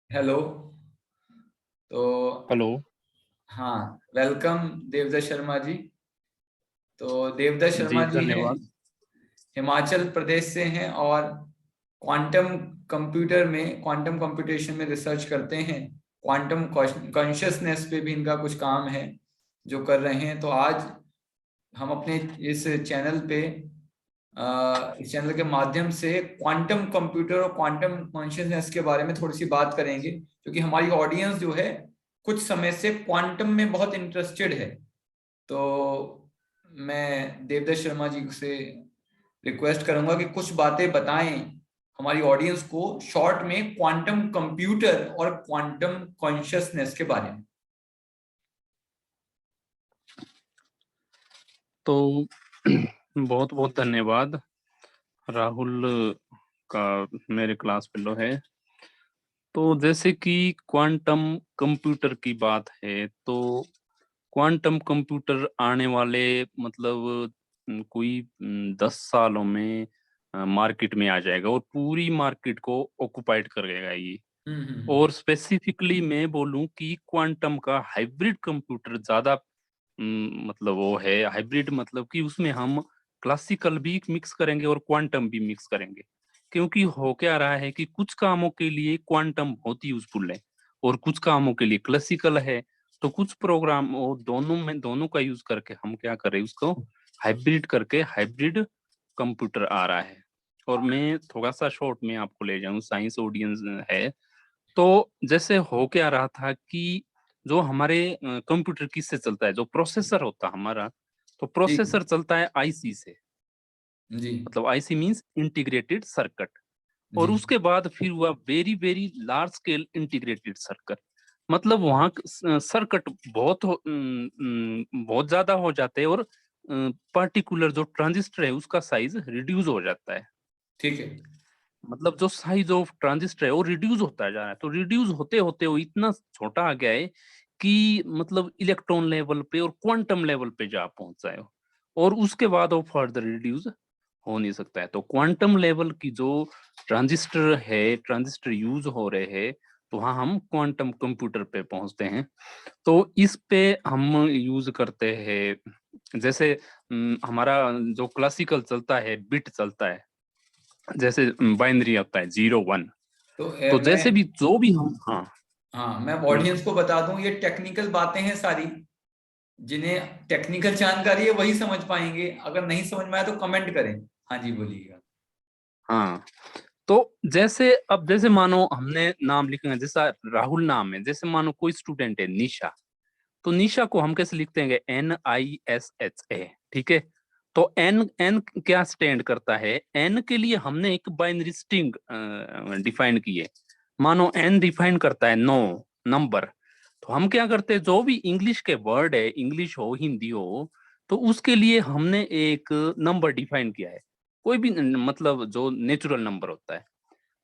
Hello. तो hello हाँ, welcome Devdutt Sharma ji. तो देवदत्त जी, शर्मा जी हैं, धन्यवाद। हिमाचल प्रदेश से हैं और क्वांटम कंप्यूटेशन में रिसर्च करते हैं। क्वांटम कॉन्शियसनेस पे भी इनका कुछ काम है जो कर रहे हैं। तो आज हम अपने इस चैनल पे इस चैनल के माध्यम से क्वांटम कंप्यूटर और क्वांटम कॉन्शियसनेस के बारे में थोड़ी सी बात करेंगे, क्योंकि हमारी ऑडियंस जो है कुछ समय से क्वांटम में बहुत इंटरेस्टेड है। तो मैं देवदत्त शर्मा जी से रिक्वेस्ट करूंगा कि कुछ बातें बताएं हमारी ऑडियंस को शॉर्ट में क्वांटम कंप्यूटर और क्वांटम कॉन्शियसनेस के बारे में। तो बहुत बहुत धन्यवाद। राहुल का मेरे क्लास फेलो है। तो जैसे कि क्वांटम कंप्यूटर की बात है, तो क्वांटम कंप्यूटर आने वाले मतलब कोई 10 सालों में मार्केट में आ जाएगा और पूरी मार्केट को ऑक्युपाइड करेगा ये। और स्पेसिफिकली मैं बोलूं कि क्वांटम का हाइब्रिड कंप्यूटर ज्यादा मतलब वो है। हाइब्रिड मतलब कि उसमें हम क्लासिकल भी मिक्स करेंगे और क्वांटम भी मिक्स करेंगे। क्योंकि हो क्या रहा है कि कुछ कामों के लिए क्वांटम बहुत यूजफुल है और कुछ कामों के लिए क्लासिकल है। तो कुछ प्रोग्राम वो दोनों का यूज करके हम क्या करें, उसको हाइब्रिड करके हाइब्रिड कंप्यूटर आ रहा है। और मैं थोड़ा सा शॉर्ट में आपको ले जाऊं, साइंस ऑडियंस है। तो जैसे हो क्या रहा था कि जो हमारे कंप्यूटर किससे चलता है, जो प्रोसेसर होता है हमारा, तो जी प्रोसेसर चलता है आईसी से। जी मतलब आईसी मींस इंटीग्रेटेड सर्किट। जी। और उसके बाद फिर हुआ very very large scale integrated circuit. मतलब वहां सर्किट बहुत ज्यादा हो जाते हैं और पर्टिकुलर जो ट्रांजिस्टर है उसका साइज रिड्यूस हो जाता है। ठीक है। मतलब जो साइज ऑफ ट्रांजिस्टर है वो रिड्यूस होता जा रहा है। तो रिड्यूस होते होते वो इतना छोटा आ गया है कि मतलब इलेक्ट्रॉन लेवल पे और क्वांटम लेवल पे जा पहुंचा है। और उसके बाद वो फर्दर रिड्यूस हो नहीं सकता है। तो क्वांटम लेवल की जो ट्रांजिस्टर यूज हो रहे हैं, तो वहाँ हम क्वांटम कंप्यूटर पे पहुंचते हैं। तो इस पे हम यूज करते हैं, जैसे हमारा जो क्लासिकल चलता है, बिट चलता है, जैसे बाइनरी होता है 0 1। तो तो मैं जैसे भी जो भी हम, हाँ। हाँ, मैं हम्म, ऑडियंस को बता दूं, ये टेक्निकल बातें हैं सारी। जिन्हें टेक्निकल जानकारी है वही समझ पाएंगे, अगर नहीं समझ में आया तो कमेंट करें। हाँ जी, बोलिएगा। हाँ। तो जैसे अब जैसे मानो हमने नाम लिखना है, जैसा राहुल नाम है, जैसे मानो कोई स्टूडेंट है निशा। तो निशा को हम कैसे लिखते हैं? NISHA। ठीक है। तो एन एन क्या स्टैंड करता है? एन के लिए हमने एक बाइनरी स्ट्रिंग डिफाइन की है। मानो एन डिफाइन करता है 9 नंबर। तो हम क्या करते हैं, जो भी इंग्लिश के वर्ड है, इंग्लिश हो हिंदी हो, तो उसके लिए हमने एक नंबर डिफाइन किया है। कोई भी मतलब जो नेचुरल नंबर होता है।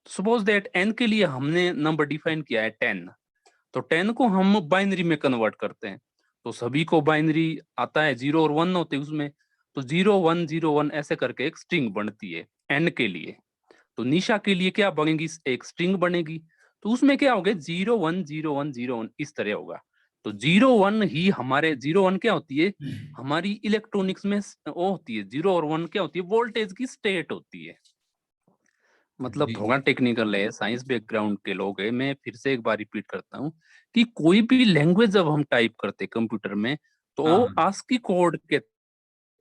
सपोज दैट एन के लिए हमने नंबर डिफाइन किया है 10। तो 10 को हम बाइनरी में कन्वर्ट करते हैं। तो सभी को बाइनरी आता है, 0 और 1 होते हैं उसमें। तो 0 1 0 1 ऐसे करके एक स्ट्रिंग बनती है एन के लिए। तो निशा के लिए क्या बनेगी? एक स्ट्रिंग बनेगी। तो उसमें क्या होगा? 0 1 0 1 0 1 इस तरह होगा। तो 0 1 ही हमारे 0 1 क्या होती है? हमारी इलेक्ट्रॉनिक्स में वो होती है। 0 और 1 क्या होती है? वोल्टेज की स्टेट होती है। मतलब जी थोड़ा टेक्निकल है, साइंस बैकग्राउंड के लोग हैं। मैं फिर से एक बार रिपीट करता हूँ कि कोई भी लैंग्वेज जब हम टाइप करते हैं कंप्यूटर में, हाँ तो हाँ। आस्की कोड के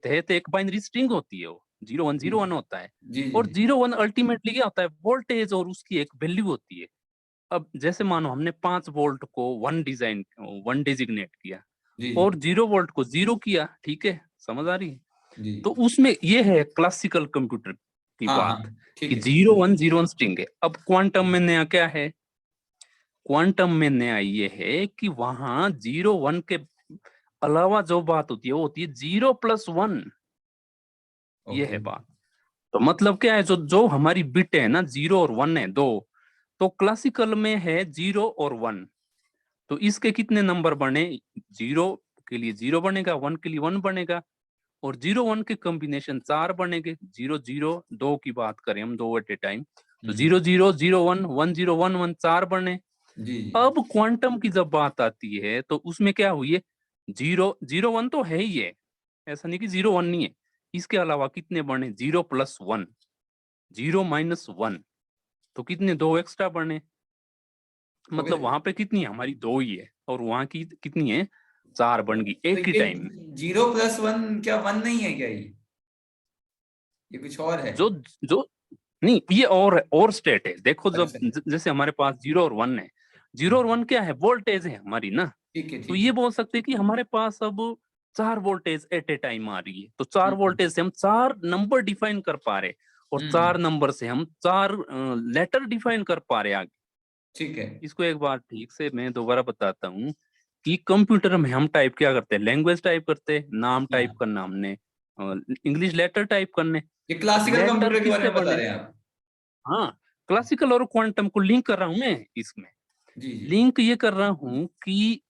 तहत एक बाइनरी स्ट्रिंग होती है, वो जीरो वन जी जीरो वन होता है। जी जी और 0 1 अल्टीमेटली क्या होता है? वोल्टेज और उसकी एक वैल्यू होती है। अब जैसे मानो हमने 5 वोल्ट को वन डिजिग्नेट किया जी और 0 वोल्ट को 0 किया। ठीक है, समझ आ रही है? जी। तो उसमें ये है क्लासिकल कंप्यूटर की हाँ हाँ, बात ठीक कि है। 0 1 0 1 स्ट्रिंग है। अब क्वांटम में नया क्या है? क्वांटम में नया ये है कि वहां 0 1 के अलावा जो बात होती है वो होती है 0 + 1। ये ओके। है बात। तो मतलब क्या है, जो जो हमारी बिट है ना, 0 और 1 है दो। तो क्लासिकल में है 0 और 1। तो इसके कितने नंबर बने? 0 के लिए 0 बनेगा, 1 के लिए 1 बनेगा। और 0 1 के कॉम्बिनेशन 4 बनेंगे। 0 0 2 की बात करें हम, 2 एट ए टाइम। तो हम्म। 0 0 0 1 1 0 1 1 4 बने। जी जी। अब क्वांटम की जब बात आती है तो उसमें क्या हुई है, 0 0 1 तो है ही है, ऐसा नहीं कि 0 1 नहीं है। इसके अलावा कितने बढ़े, 0 + 1, 0 - 1, तो कितने, 2 एक्स्ट्रा बढ़े। ओके, मतलब वहां पे कितनी है, हमारी 2 ही है, और वहां की कितनी है, 4 बन गई तो एक ही ये टाइम में। 0 + 1 क्या 1 नहीं है क्या ये कुछ और है? जो जो नहीं, ये और स्टेट है, देखो जब अच्छा, जैसे हमारे पास 0 और 1 है, 0 और 1 क्या है, वोल्टेज है हमारी ना। ठीक है तो ठीक ये है। बोल सकते हैं कि हमारे पास अब 4 वोल्टेज एट ए टाइम आ रही है, तो 4 हम्म वोल्टेज से हम 4 नंबर डिफाइन कर पा रहे, और हम्म, 4 नंबर से हम 4 लेटर डिफाइन कर पा रहे आगे। ठीक है। इसको एक बार ठीक से मैं दोबारा बताता हूँ कि कंप्यूटर में हम टाइप क्या करते हैं, लैंग्वेज टाइप करते हैं, नाम टाइप हाँ, करना हमने, इंग्लिश लेटर टाइप करने, ये क्लासिकल लेटर कंप्यूटर के बारे किससे में बता बने। रहे हैं आप? हाँ, क्लासिकल और क्वांटम को लिंक कर रहा हूं मैं इसमें। जी जी। लिंक ये कर रहा हूं कि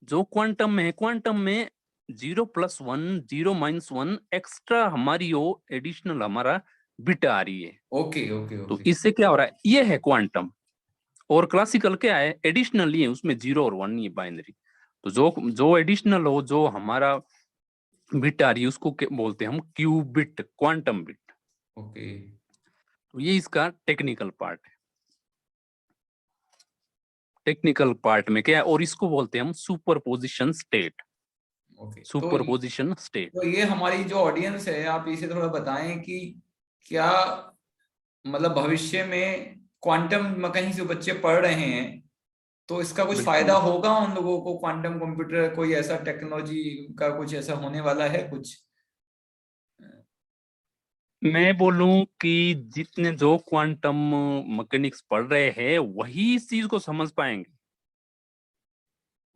जो क्वांटम में है, क्वांटम में 0 + 1, 0 - 1 एक्स्ट्रा हमारी वो एडिशनल हमारा बिट आ रही है। ओके ओके तो ओके। इससे क्या हो रहा है, ये है क्वांटम। और क्लासिकल क्या है, एडिशनल ही है, उसमें 0 और 1 नहीं है, बाइनरी। तो जो जो एडिशनल हो, जो हमारा बिट आ रही है, उसको बोलते हैं हम क्यूबिट, क्वांटम बिट। ओके तो ये इसका टेक्निकल पार्ट है। टेक्निकल पार्ट में क्या है, और इसको बोलते हैं हम superposition state, okay. Superposition state. तो ये हमारी जो ऑडियंस है, आप इसे थोड़ा बताएं कि क्या मतलब भविष्य में क्वांटम कहीं से बच्चे पढ़ रहे हैं तो इसका कुछ फायदा बिल्कुल, होगा उन लोगों को, क्वांटम कंप्यूटर कोई ऐसा टेक्नोलॉजी का कुछ ऐसा होने वाला है कुछ? मैं बोलूं कि जितने जो क्वांटम मैकेनिक्स पढ़ रहे हैं वही इस चीज को समझ पाएंगे।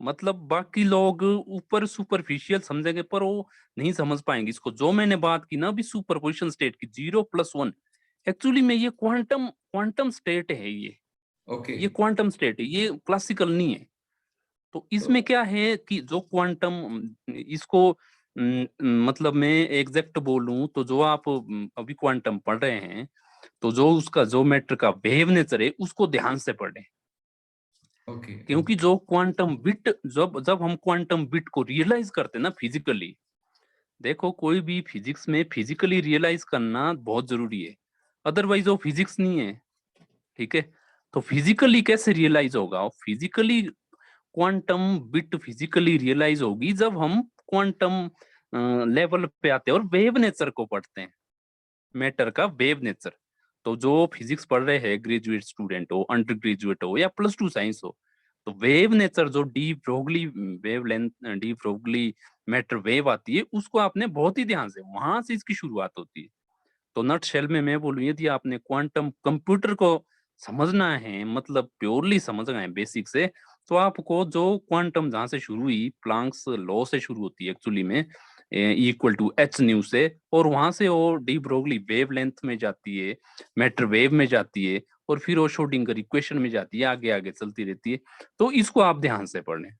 मतलब बाकी लोग ऊपर सुपरफिशियल समझेंगे, पर वो नहीं समझ पाएंगे इसको। जो मैंने बात की ना अभी सुपरपोजिशन स्टेट की, 0 + 1, एक्चुअली में ये क्वांटम क्वांटम स्टेट है ओके। ये क्वांटम स्टेट है, ये क्लासिकल नहीं है। तो तो इसमें क्या है कि जो क्वांटम, इसको मतलब मैं एग्जैक्ट बोलूं तो जो आप अभी क्वांटम पढ़ रहे हैं, तो जो उसका जो मैटर का वेव नेचर है उसको ध्यान से पढ़ें। ओके क्योंकि ओके। जो क्वांटम बिट, जब जब हम क्वांटम बिट को रियलाइज करते हैं ना फिजिकली, देखो कोई भी फिजिक्स में फिजिकली रियलाइज करना बहुत जरूरी है, अदरवाइज वो फिजिक्स नहीं है। ठीक है, तो फिजिकली कैसे रियलाइज होगा, physically quantum bit physically realise होगी जब हम क्वांटम लेवल पे आते हैं और वेव नेचर को पढ़ते हैं, मैटर का वेव नेचर। तो जो फिजिक्स पढ़ रहे हैं, ग्रेजुएट स्टूडेंट हो, अंडर ग्रेजुएट हो, या +2 साइंस हो, तो वेव नेचर जो de Broglie wave length, de Broglie matter wave आती है, उसको आपने बहुत ही ध्यान से, वहां से इसकी शुरुआत होती है। तो नट शेल में मैं बोलूँ, यदि आपने क्वांटम कंप्यूटर को समझना है, मतलब प्योरली समझना है बेसिक से, तो आपको जो क्वांटम जहां से शुरू हुई, प्लांक्स लॉ से शुरू होती है एक्चुअली में, =h से, और वहां से वो डी ब्रोगली वेव लेंथ में जाती है, मैटर वेव में जाती है, और फिर वो श्रोडिंगर इक्वेशन में जाती है, आगे आगे चलती रहती है। तो इसको आप ध्यान से पढ़ें।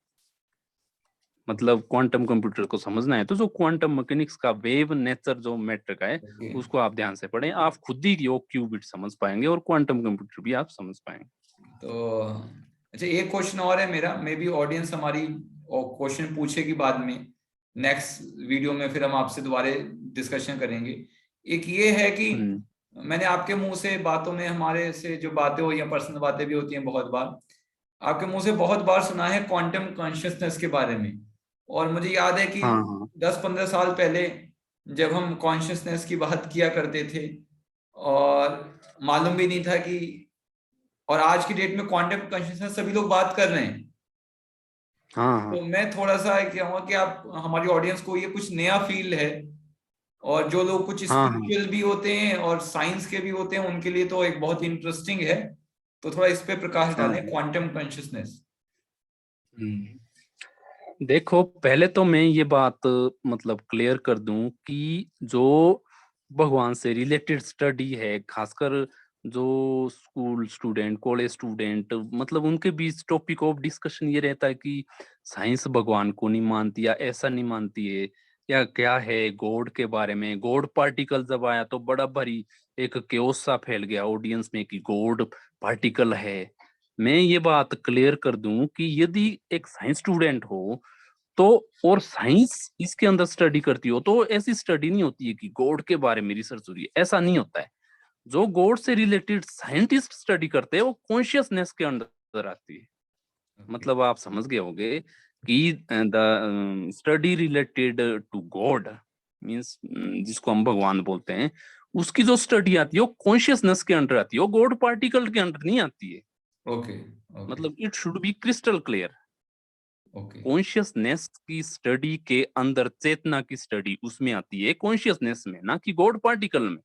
मतलब क्वांटम कंप्यूटर को समझना है तो जो क्वांटम मैकेनिक्स का वेव नेचर जो मैटर का है, ओके। उसको आप ध्यान से पढ़ें, आप खुद ही योग क्यूबिट समझ पाएंगे, और क्वांटम कंप्यूटर भी आप समझ पाएंगे। तो अच्छा, एक क्वेश्चन और है मेरा, मे बी ऑडियंस हमारी और क्वेश्चन पूछेगी बाद में, नेक्स्ट वीडियो में फिर हम आपसे दोबारा डिस्कशन करेंगे। एक ये है कि हम्म। मैंने आपके मुंह से बातों में, हमारे से जो बातें हुई हैं, पर्सनल बातें भी होती हैं बहुत बार, आपके मुंह से बहुत बार सुना है क्वांटम कॉन्शियसनेस के बारे में। और मुझे याद है कि हाँ हाँ 10-15 साल पहले जब हम कॉन्शियसनेस की बात किया करते थे और मालूम भी नहीं था कि, और आज की डेट में क्वांटम कॉन्शियसनेस सभी लोग बात कर रहे हैं। हाँ हाँ तो मैं थोड़ा सा कहूँगा कि आप हमारी ऑडियंस को, ये कुछ नया फील्ड है, और जो लोग कुछ हाँ हाँ। स्पिरिचुअल भी होते हैं और साइंस के भी होते हैं उनके लिए तो एक बहुत इंटरेस्टिंग है। तो थोड़ा इस पे प्रकाश हाँ डालें, हाँ। Quantum consciousness. देखो पहले तो मैं ये बात मतलब क्लियर कर दूं कि जो भगवान से रिलेटेड स्टडी है, खासकर जो स्कूल स्टूडेंट, कॉलेज स्टूडेंट, मतलब उनके बीच टॉपिक ऑफ डिस्कशन ये रहता है कि साइंस भगवान को नहीं मानती, या ऐसा नहीं मानती है, या क्या है गॉड के बारे में। गॉड पार्टिकल जब आया तो बड़ा भारी एक क्योस सा फैल गया ऑडियंस में कि गॉड पार्टिकल है, मैं ये बात क्लियर कर दूं कि यदि एक साइंस स्टूडेंट हो तो, और साइंस इसके अंदर स्टडी करती हो, तो ऐसी स्टडी नहीं होती है कि गॉड के बारे में रिसर्च हो रही है, ऐसा नहीं होता है। जो गॉड से रिलेटेड साइंटिस्ट स्टडी करते हैं वो कॉन्शियसनेस के अंदर आती है। ओके। मतलब आप समझ गए होंगे कि the study related to god means, जिसको हम भगवान बोलते हैं, उसकी जो स्टडी आती है वो कॉन्शियसनेस के अंडर आती है, वो गॉड पार्टिकल के अंडर नहीं आती है। ओके। ओके। मतलब it should be crystal clear. Okay. Consciousness की स्टडी के अंदर चेतना की स्टडी उसमें आती है, कॉन्शियसनेस में, ना कि गॉड पार्टिकल में।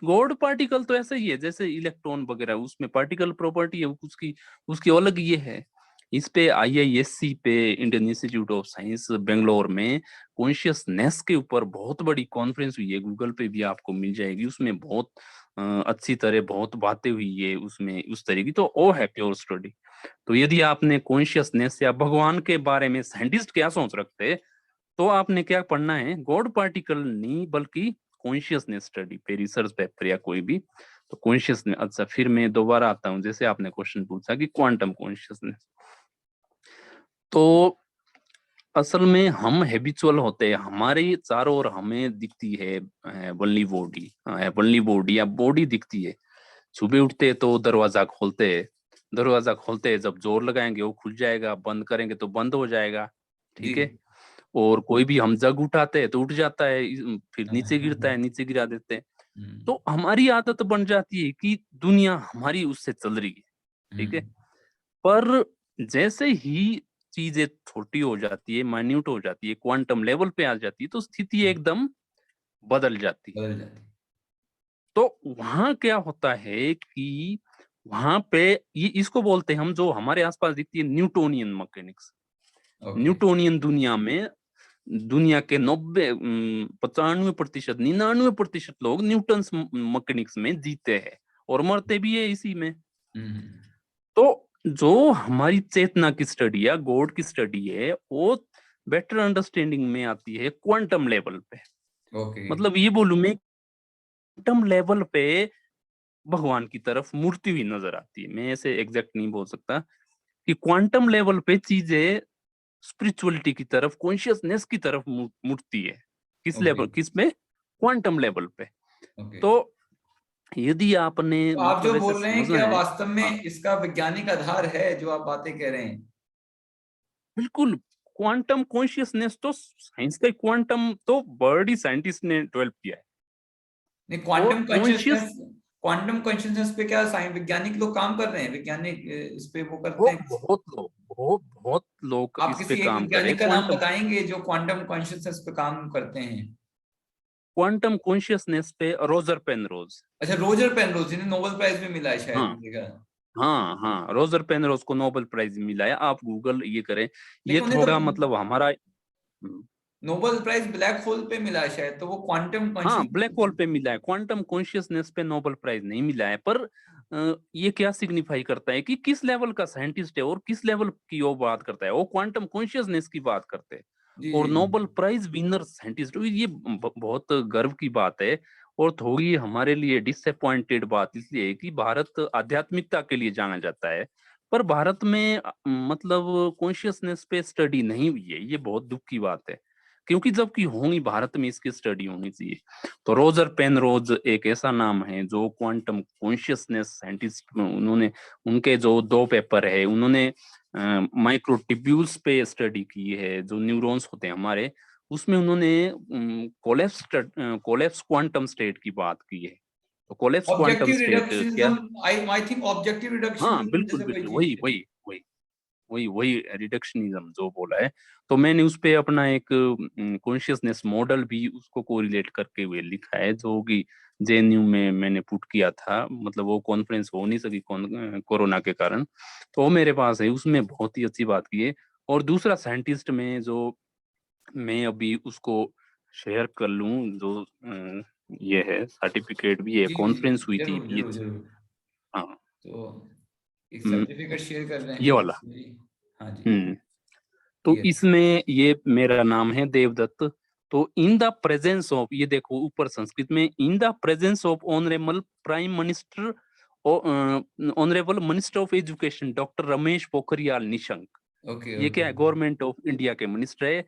गॉड पार्टिकल तो ऐसा ही है जैसे इलेक्ट्रॉन वगैरह, उसमें पार्टिकल प्रॉपर्टी है, उसकी उसकी अलग ये है। इस पे IISc पे, Indian institute of science Bangalore में, कॉन्शियसनेस के ऊपर बहुत बड़ी कॉन्फ्रेंस हुई है, गूगल पे भी आपको मिल जाएगी। उसमें बहुत अच्छी तरह बहुत बातें हुई है उसमें उस तरह की, तो वो है प्योर स्टडी। तो यदि आपने कॉन्शियसनेस या भगवान के बारे में साइंटिस्ट क्या सोच रखते, तो आपने क्या पढ़ना है, गॉड पार्टिकल नहीं बल्कि कॉन्शियसनेस स्टडी पे रिसर्च पेपर या कोई भी। तो कॉन्शियसनेस, अच्छा फिर मैं दोबारा आता हूँ, जैसे आपने क्वेश्चन पूछा कि क्वांटम कॉन्शियसनेस, तो असल में हम हैबिचुअल होते हैं, हमारे चारों ओर हमें दिखती है वनली बॉडी या बॉडी दिखती है। सुबह उठते हैं तो दरवाजा खोलते हैं, जब जोर लगाएंगे वो खुल जाएगा, बंद करेंगे तो बंद हो जाएगा, जी। ठीक है। और कोई भी हम जग उठाते हैं तो उठ जाता है, फिर नीचे गिरता है, हम्म। नीचे गिरा देते हैं। तो हमारी आदत बन जाती है कि दुनिया हमारी उससे चल रही है, ठीक है। हम्म। पर जैसे ही चीजें छोटी हो जाती है, माइन्यूट हो जाती है, क्वांटम लेवल पे आ जाती है, तो स्थिति एकदम बदल जाती है। बदल जाती। तो वहां क्या होता है कि वहां पे ये इसको बोलते हैं हम, जो हमारे आसपास दिखती है, न्यूटोनियन मैकेनिक्स। ओके। न्यूटोनियन दुनिया में, दुनिया के 95%, 99% लोग न्यूटन मैकेनिक्स में जीते हैं और मरते भी है इसी में। हम्म। तो जो हमारी चेतना की स्टडी है, गॉड की स्टडी है, वो बेटर अंडरस्टैंडिंग में आती है क्वांटम लेवल पे। ओके। मतलब ये बोलूं मैं, क्वांटम लेवल पे भगवान की तरफ मुड़ती हुई नजर आती है। मैं ऐसे एग्जैक्ट नहीं बोल सकता कि क्वांटम लेवल पे चीजें स्पिरिचुअलिटी की तरफ, कॉन्शियसनेस की तरफ मुड़ती है। किस ओके। लेवल, किस में, क्वांटम लेवल पे। ओके। तो यदि आपने तो आप जो मतलब ऐसे बोल रहे हैं, समझना क्या है। वास्तव हाँ, में इसका वैज्ञानिक आधार है जो आप बातें कह रहे हैं? बिल्कुल। क्वांटम कॉन्शियसनेस तो साइंस का, क्वांटम तो वर्ड ही साइंटिस्ट ने डेवलप किया है। नहीं, और quantum conscious, consciousness, quantum consciousness पे क्या साइंस वैज्ञानिक लोग काम कर रहे हैं? वैज्ञानिक इस पे वो करते वो हैं? बहुत लोग आप इस पे किसी एक काम कर रहे हैं। वैज्ञानिक का नाम बताएंगे जो क्वांटम कॉन्शियसनेस पे काम करते हैं? क्वांटम कॉन्शियसनेस पे रोजर पेनरोज। अच्छा, रोजर पेनरोज, जिन्हें नोबेल प्राइज भी मिला है शायद, हाँ, मैंने देखा। हाँ, हाँ, रोजर पेनरोज को नोबेल प्राइज मिला है, आप गूगल ये करें। ये लेकिन उन्हें तो थोड़ा मतलब हमारा, नोबेल प्राइज ब्लैक होल पे मिला है शायद, तो वो क्वांटम हाँ, ब्लैक होल कॉन्शियसनेस। पे मिला है, क्वांटम कॉन्शियसनेस पे नोबेल प्राइज नहीं मिला है। पर ये क्या सिग्निफाई करता है कि किस लेवल का साइंटिस्ट है और किस लेवल की वो बात करता है, वो क्वांटम कॉन्शियसनेस की बात करते हैं। जी और जी जी। नोबेल प्राइज विनर साइंटिस्ट, ये बहुत गर्व की बात है। और थोड़ी हमारे लिए डिसअपॉइंटेड बात इसलिए है कि भारत आध्यात्मिकता के लिए जाना जाता है, पर भारत में मतलब कॉन्शियसनेस पे स्टडी नहीं हुई है, ये बहुत दुख की बात है। क्योंकि जबकि होनी भारत में इसकी स्टडी होनी चाहिए। तो रोजर पेनरोज एक ऐसा नाम है जो क्वांटम कॉन्शियसनेस साइंटिस्ट, उन्होंने, उनके जो 2 पेपर है, उन्होंने माइक्रोट्यूब्यूल्स पे स्टडी की है, जो न्यूरॉन्स होते हैं हमारे, उसमें उन्होंने कोलेप्स क्वांटम स्टेट की बात की है। तो कोलेप्स क्वांटम ऑब्जेक्टिव स्टेट क्या, रिडक्शनिज्म, आई थिंक ऑब्जेक्टिव हाँ रिडक्शनिज्म बिल्कुल जैसे कोई बिल्कुल, चीज वही है। वही वही वही रिडक्शनिज्म जो बोला है। तो मैंने उस पे अपना एक कॉन्शियसनेस मॉडल भी उसको कोरिलेट करके हुए लिखा है, जो कि JNU में मैंने पुट किया था। मतलब वो कॉन्फ्रेंस हो नहीं सकी कोरोना के कारण, तो वो मेरे पास है, उसमें बहुत ही अच्छी बात की है। और दूसरा साइंटिस्ट में जो मैं अभी उसको शेयर कर लूं, जो ये है सर्टिफिकेट भी है, जी जी जी, कॉन्फ्रेंस हुई थी जरूर जरूर BH। जरूर। हाँ, तो एक हम्म, सर्टिफिकेट शेयर कर रहे ये हैं वाला। जी। हाँ जी। हम्म, तो क्लियर। इसमें ये मेरा नाम है देवदत्त। तो इन द प्रेजेंस ऑफ, ये देखो ऊपर संस्कृत में, in the presence of honourable prime minister honourable minister of education doctor Ramesh Pokhriyal Nishank, okay ये क्या है, गवर्नमेंट ऑफ इंडिया के मिनिस्टर है।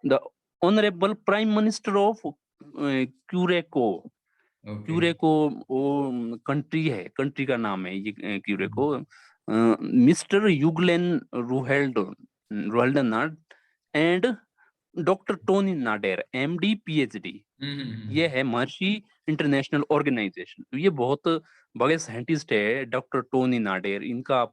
The honourable prime minister of Curacao, okay Curacao वो कंट्री है, कंट्री का नाम है ये क्यूरेको। मिस्टर युगलेन Rhuggenaath and doctor Tony Nader, MD PhD, ये है महर्षि इंटरनेशनल ऑर्गेनाइजेशन। तो ये बहुत बड़े साइंटिस्ट है डॉक्टर टोनी नाडेर, इनका आप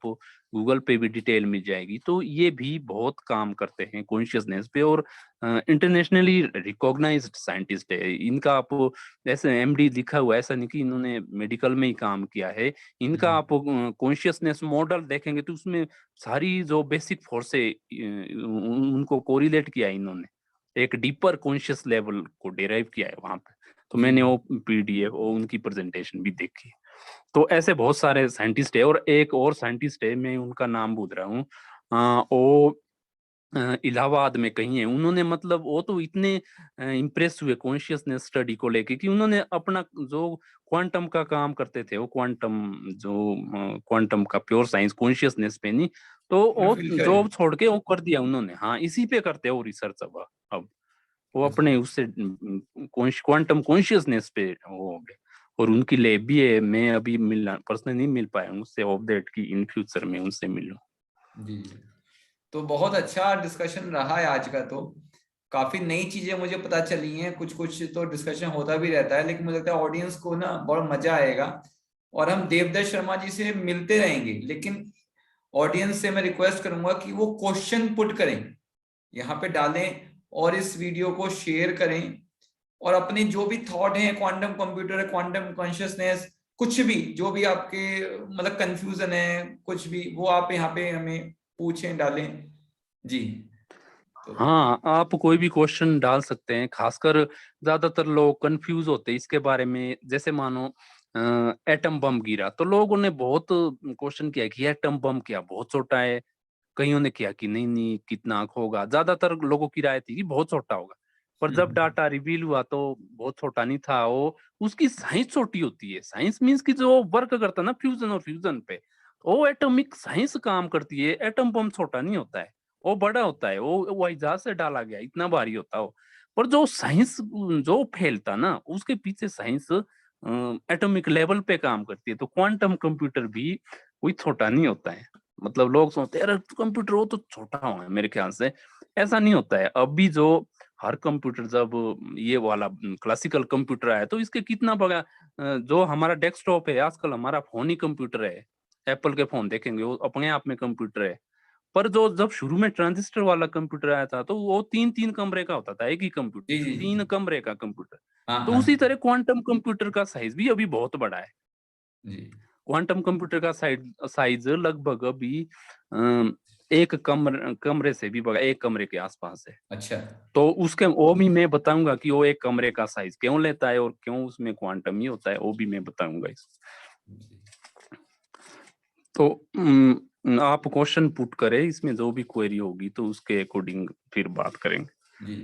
गूगल पे भी डिटेल मिल जाएगी। तो ये भी बहुत काम करते हैं कॉन्शियसनेस पे और इंटरनेशनली रिकॉग्नाइज्ड साइंटिस्ट है। इनका आप ऐसे एमडी लिखा हुआ है, ऐसा नहीं कि इन्होंने मेडिकल में ही काम किया है। इनका आप कॉन्शियसनेस मॉडल देखेंगे तो उसमें सारी जो बेसिक फोर्स है उनको कोरिलेट किया है इन्होंने, एक डीपर कॉन्शियस लेवल को डिराइव किया है वहां पे। तो मैंने वो पीडीएफ और उनकी प्रेजेंटेशन भी देखी। तो ऐसे बहुत सारे साइंटिस्ट है और एक और साइंटिस्ट है, मैं उनका नाम भूल रहा हूँ, वो इलाहाबाद में कहीं है। उन्होंने मतलब वो तो इतने इम्प्रेस हुए कॉन्शियसनेस स्टडी को लेके कि उन्होंने अपना जो क्वांटम का काम करते थे, वो क्वांटम का प्योर साइंस कॉन्शियसनेस पे नहीं, तो वो जॉब छोड़ के वो कर दिया उन्होंने। हाँ, इसी पे करते हैं वो रिसर्च अब वो अपने उससे क्वांटम कॉन्शियसनेस पे वो हो गए। और उनकी लैब भी है, मैं अभी मिलना पर्सनली नहीं मिल पाया उससे, होप दैट कि इन फ्यूचर में उनसे मिलूं। जी, तो बहुत अच्छा डिस्कशन रहा है आज का। तो काफी नई चीजें मुझे पता चली हैं, कुछ कुछ तो डिस्कशन होता भी रहता है, लेकिन मुझे लगता है ऑडियंस को ना बहुत मजा आएगा। और हम देवदत्त शर्मा जी से मिलते रहेंगे, लेकिन ऑडियंस से मैं रिक्वेस्ट करूंगा कि वो क्वेश्चन पुट करें, यहाँ पे डालें और इस वीडियो को शेयर करें। और अपने जो भी थॉट हैं, क्वांटम कंप्यूटर है, क्वांटम कॉन्शियसनेस, कुछ भी जो भी आपके मतलब कंफ्यूजन है, कुछ भी वो आप यहाँ पे हमें पूछें, डालें। जी, तो हाँ, आप कोई भी क्वेश्चन डाल सकते हैं। खासकर ज्यादातर लोग कंफ्यूज होते हैं इसके बारे में। जैसे मानो एटम बम गिरा तो लोगों ने बहुत क्वेश्चन किया कि एटम बम क्या बहुत छोटा है, कईयों ने किया कि नहीं नहीं कितना होगा। ज्यादातर लोगों की राय थी कि बहुत छोटा होगा, पर जब डाटा रिवील हुआ तो बहुत छोटा नहीं था वो। उसकी साइंस छोटी होती है। साइंस मीन्स कि जो वर्क करता है ना फ्यूजन और फ्यूजन पे, वो एटॉमिक साइंस काम करती है। एटम बम छोटा नहीं होता है, वो बड़ा होता है। वो जहाज से डाला गया, इतना भारी होता है वो। पर जो साइंस जो फैलता ना, उसके पीछे साइंस एटॉमिक लेवल पे काम करती है। तो क्वांटम कंप्यूटर भी कोई छोटा नहीं होता है। मतलब लोग सोचते हैं अरे कंप्यूटर वो तो छोटा होगा, मेरे ख्याल से ऐसा नहीं होता है। अभी जो हर कंप्यूटर, जब ये वाला क्लासिकल कंप्यूटर आया तो इसके कितना बड़ा जो हमारा डेस्कटॉप है, आजकल हमारा फोन ही कंप्यूटर है। एप्पल के फोन देखेंगे वो अपने आप में कंप्यूटर है। पर जो जब शुरू में ट्रांजिस्टर वाला कंप्यूटर आया था तो वो 3-3 कमरे का होता था, एक ही कंप्यूटर, जी जी 3 कमरे का कंप्यूटर। हाँ तो हाँ उसी तरह क्वांटम कंप्यूटर का साइज भी अभी बहुत बड़ा है। जी क्वांटम कंप्यूटर का साइज लगभग अभी एक कमरे से भी बड़ा, एक कमरे के आसपास है। अच्छा तो उसके वो भी मैं बताऊंगा कि वो एक कमरे का साइज क्यों लेता है और क्यों उसमें क्वांटम ही होता है, वो भी मैं बताऊंगा इस। तो आप क्वेश्चन पुट करें इसमें, जो भी क्वेरी होगी तो उसके अकॉर्डिंग फिर बात करेंगे। जी।